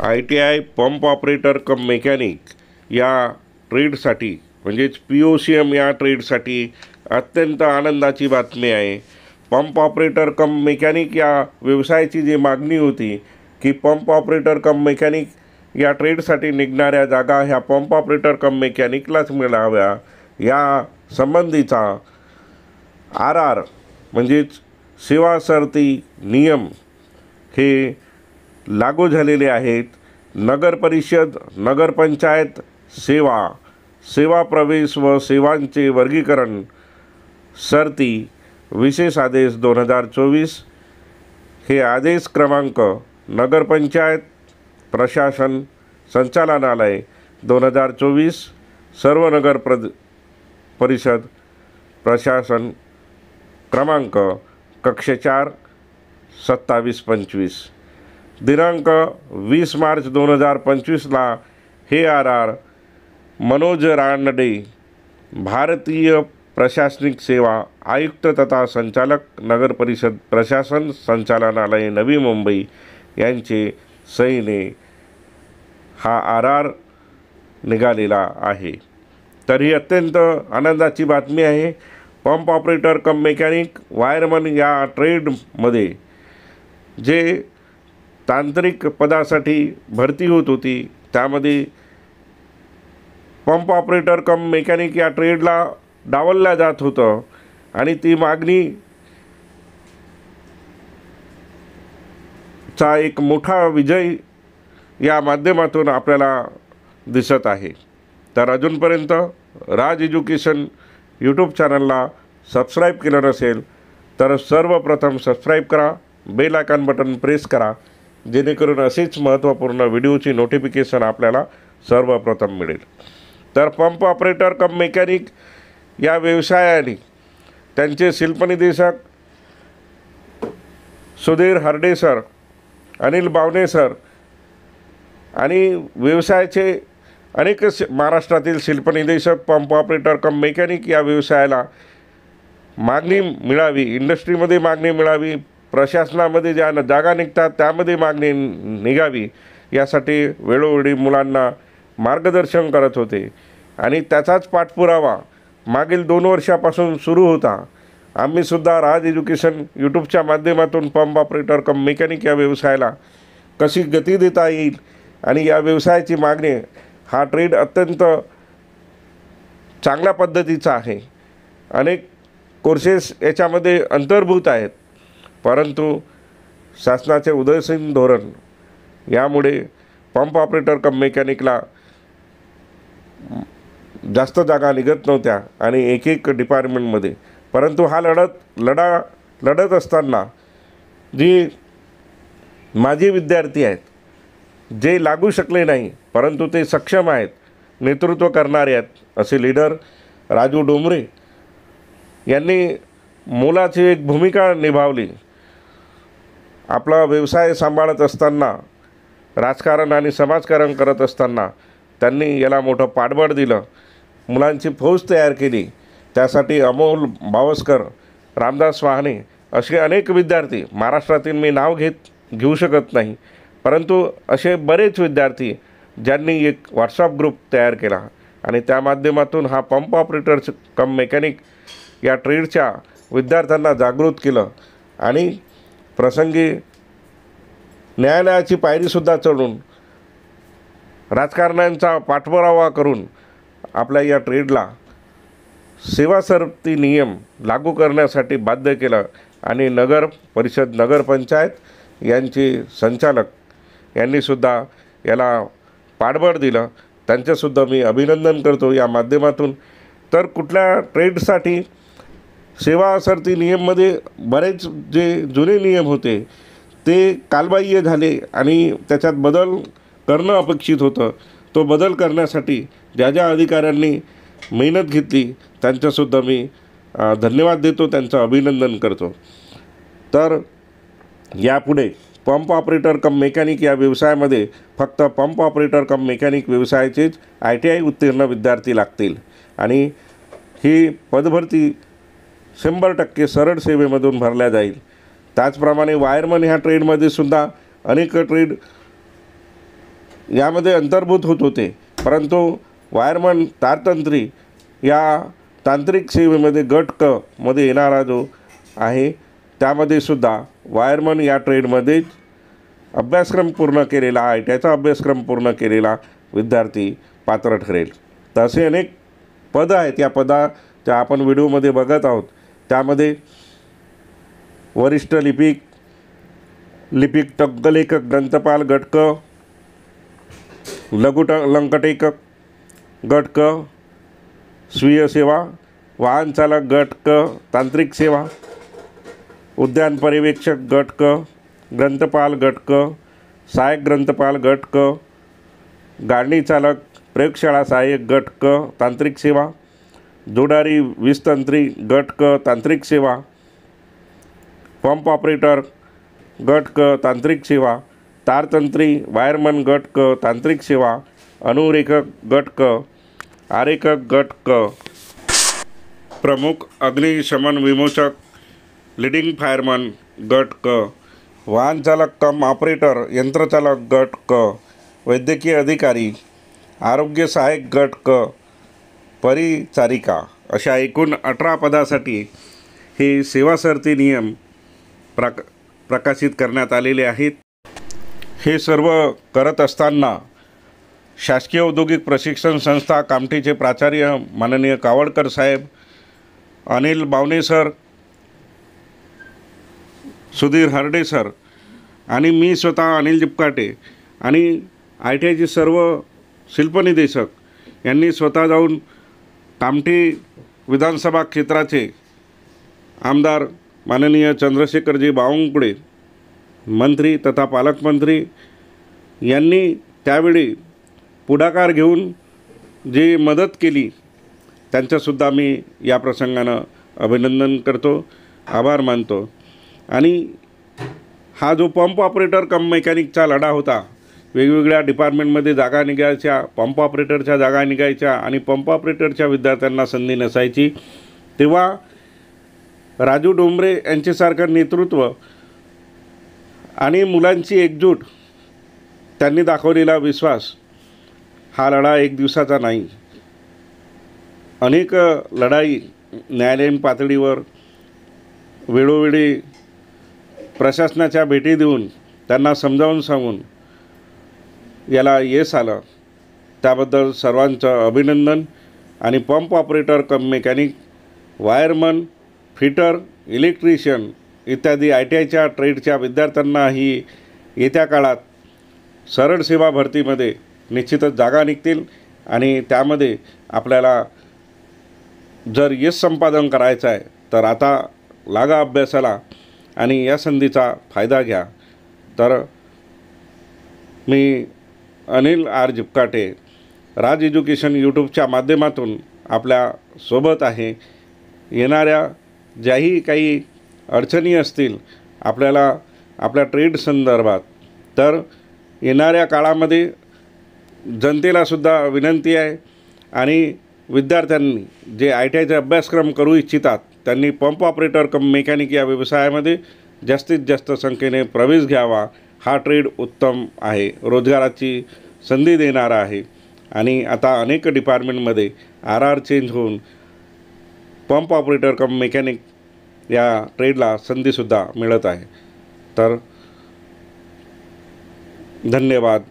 ITI pump operator cum mechanic या ट्रेडसाठी म्हणजेच POCM या ट्रेडसाठी अत्यंत आनंदाची बातमी आहे। पंप ऑपरेटर कम मेकॅनिक या व्यवसायाची जी मागणी होती की पंप ऑपरेटर कम मेकॅनिक या ट्रेडसाठी निघणाऱ्या जागा ह्या पंप ऑपरेटर कम मेकॅनिकलाच मिळाव्या या संबंधीचा RR म्हणजेच सेवा सरती नियम हे लागू झालेले आहेत। नगर परिषद, नगरपंचायत सेवा प्रवेश व सेवांचे वर्गीकरण सरती विशेष आदेश 2024 हे आदेश क्रमांक नगरपंचायत प्रशासन संचालनालय 2024 सर्व नगर परिषद प्रशासन क्रमांक कक्ष 4 2725 दिनांक 20 मार्च 2025ला हे RR मनोज रानडे भारतीय प्रशासनिक सेवा आयुक्त तथा संचालक नगर परिषद प्रशासन संचालनालय नवी मुंबई यांचे सहीने हा RR निघालेला आहे। तर ही अत्यंत आनंदाची बातमी आहे। Pump operator cum mechanic wireman या ट्रेडमध्ये जे तांत्रिक पदासाठी भरती होत होती त्यामध्ये पंप ऑपरेटर कम मेकॅनिक या ट्रेडला डावलल्या जात होतं आणि ती मागणी चा एक मोठा विजय या माध्यमातून आपल्याला दिसत आहे। तर अजूनपर्यंत राज एज्युकेशन यूट्यूब चॅनलला सबस्क्राईब केलं नसेल तर सर्वप्रथम सबस्क्राईब करा, बेल आयकॉन बटन प्रेस करा जेणेकरून असेच महत्त्वपूर्ण व्हिडिओची नोटिफिकेशन आपल्याला सर्वप्रथम मिळेल। तर पंप ऑपरेटर कम मेकॅनिक या व्यवसायाने त्यांचे शिल्पनिदेशक सुधीर हरडे सर, अनिल बावणे सर आणि व्यवसायाचे अनेक महाराष्ट्रातील शिल्पनिदेशक पंप ऑपरेटर कम मेकॅनिक या व्यवसायाला मागणी मिळावी, इंडस्ट्रीमध्ये मागणी मिळावी, प्रशासनामध्ये ज्या जागा निघतात त्यामध्ये मागणी निघावी यासाठी वेळोवेळी मुलांना मार्गदर्शन करत होते आणि त्याचाच पाठपुरावा मागील 2 वर्षापासून सुरू होता। आम्हीसुद्धा राज एज्युकेशन यूट्यूबच्या माध्यमातून पंप ऑपरेटर कम मेकॅनिक या व्यवसायाला कशी गती देता येईल आणि या व्यवसायाची मागणी हा ट्रेड अत्यंत चांगल्या पद्धतीचा आहे। अनेक कोर्सेस याच्यामध्ये अंतर्भूत आहेत, परंतु शासनाचे उदयसीन धोरण यामुळे पंप ऑपरेटर कम मेकॅनिकला जास्त जागा निघत नव्हत्या आणि एक डिपार्टमेंटमध्ये। परंतु हा लढत असताना जी माजी विद्यार्थी आहेत, जे लागू शकले नाही परंतु ते सक्षम आहेत, नेतृत्व करणारे आहेत, असे लीडर राजू डोंबरे यांनी मोलाची एक भूमिका निभावली। आपला व्यवसाय सांभाळत असताना, राजकारण आणि समाजकारण करत असताना त्यांनी याला मोठं पाठबळ दिलं, मुलांची फौज तयार केली। त्यासाठी अमोल बावस्कर, रामदास वाहने असे अनेक विद्यार्थी महाराष्ट्रातील मी नाव घेऊ शकत नाही, परंतु असे बरेच विद्यार्थी ज्यांनी एक व्हॉट्सअप ग्रुप तयार केला आणि त्या माध्यमातून हा पंप ऑपरेटर कम मेकॅनिक या ट्रेडच्या विद्यार्थ्यांना जागृत केलं आणि प्रसंगी न्यायालयाची पायरीसुद्धा चढून राजकारण्यांचा पाठपुरावा करून आपल्या या ट्रेडला सेवा सरती नियम लागू करण्यासाठी बाध्य केलं आणि नगर परिषद, नगरपंचायत यांचे संचालक यांनीसुद्धा याला पाठबळ दिलं। त्यांचेसुद्धा मी अभिनंदन करतो या माध्यमातून। तर कुठल्या ट्रेडसाठी सेवा सरती नियममध्ये बरेच जे जुने नियम होते ते कालबाह्य झाले आणि त्याच्यात बदल करणं अपेक्षित होतं। तो बदल करण्यासाठी ज्या ज्या अधिकाऱ्यांनी मेहनत घेतली त्यांच्यासुद्धा मी धन्यवाद देतो, त्यांचं अभिनंदन करतो। तर यापुढे पंप ऑपरेटर कम मेकॅनिक या व्यवसायामध्ये फक्त पंप ऑपरेटर कम मेकॅनिक व्यवसायाचेच ITI उत्तीर्ण विद्यार्थी लागतील आणि ही पदभरती 100% सरळ सेवेमधून भरल्या जाईल। त्याचप्रमाणे वायरमन ह्या ट्रेडमध्ये सुद्धा अनेक ट्रेड यामध्ये अंतर्भूत होत होते, परंतु वायरमन तारतंत्री या तांत्रिक सेवेमध्ये गट क मध्ये येणारा जो आहे त्यामध्ये सुद्धा वायरमन या ट्रेडमध्ये अभ्यासक्रम पूर्ण केलेला ITIचा अभ्यासक्रम पूर्ण केलेला विद्यार्थी पात्र ठरेल. तर असे अनेक पदं आहेत. या पदाच्या आपण व्हिडिओमध्ये बघत आहोत. त्यामध्ये वरिष्ठ लिपिक टंकलेखक ग्रंथपाल गट क, लंकटेकक गट क, स्वीय सेवा, वाहन चालक गट क, तांत्रिक सेवा, उद्यान पर्यवेक्षक गट क, ग्रंथपाल गट क, सहाय्यक ग्रंथपाल गट क, गाडी चालक प्रयोगशाळा सहाय्यक गट क, तांत्रिक सेवा, जोडारी वीजतंत्री गट क, तांत्रिक सेवा, पंप ऑपरेटर गट क, तांत्रिक सेवा, तारतंत्री वायरमन गट क, तांत्रिक सेवा, अनुरेखक गट क, आरेखक गट क, प्रमुख अग्निशमन विमोचक लीडिंग फायरमन गट क, वाहन चालक कम ऑपरेटर यंत्रचालक गट क, वैद्यकीय अधिकारी आरोग्य सहाय्यक गट क, परिचारिका अशा एकूण 18 पदासाठी हे सेवा सरती नियम प्रकाशित करण्यात आलेले आहेत. हे सर्व करत असताना शासकीय औद्योगिक प्रशिक्षण संस्था कामठीचे प्राचार्य माननीय कावडकर साहेब, अनिल बावणे सर, सुधीर हरडे सर आणि मी स्वतः अनिल जिपकाटे आणि ITIचे सर्व शिल्पनिदेशक यांनी स्वतः जाऊन कामठी विधानसभा क्षेत्राचे आमदार माननीय चंद्रशेखरजी बावनकुळे मंत्री तथा पालकमंत्री यांनी त्यावेळी पुढाकार घेऊन जी मदत केली त्यांचंसुद्धा मी या प्रसंगानं अभिनंदन करतो, आभार मानतो. आणि हा जो पंप ऑपरेटर कम मेकॅनिकचा लढा होता, वेगवेगळ्या डिपार्टमेंटमध्ये जागा निघायच्या, पंप ऑपरेटरच्या जागा निघायच्या आणि पंप ऑपरेटरच्या विद्यार्थ्यांना संधी नसायची, तेव्हा राजू डोंबरे यांच्यासारखं नेतृत्व आणि मुलांची एकजूट, त्यांनी दाखवलेला विश्वास, हा लढा एक दिवसाचा नाही. अनेक लढाई न्यायालयीन पातळीवर वेळोवेळी प्रशासनाच्या भेटी देऊन त्यांना समजावून सांगून याला यश आलं. त्याबद्दल सर्वांचं अभिनंदन. आणि pump operator cum mechanic, wireman, fitter, electrician इत्यादी ITIच्या ट्रेडच्या विद्यार्थ्यांनाही येत्या काळात सरळ सेवा भरतीमध्ये निश्चितच जागा निघतील आणि त्यामध्ये आपल्याला जर यश संपादन करायचं आहे तर आता लागा अभ्यासाला आणि या संधीचा फायदा घ्या. तर मी अनिल आर जिपकाटे राज एज्युकेशन यूट्यूबच्या माध्यमातून आपल्या सोबत आहे. येणाऱ्या ज्याही काही अडचणी असतील आपल्याला आपल्या ट्रेड संदर्भात, तर येणाऱ्या काळामध्ये जनतेलासुद्धा विनंती आहे आणि विद्यार्थ्यांनी जे ITIचा अभ्यासक्रम करू इच्छितात त्यांनी पंप ऑपरेटर कम मेकॅनिक या व्यवसायामध्ये जास्तीत जास्त संख्येने प्रवेश घ्यावा. हा ट्रेड उत्तम आहे, रोजगाराची संधी देणारा आहे आणि आता अनेक डिपार्टमेंटमध्ये RR चेंज होऊन पंप ऑपरेटर कम मेकॅनिक या ट्रेडला संधीसुद्धा मिळत आहे. तर धन्यवाद.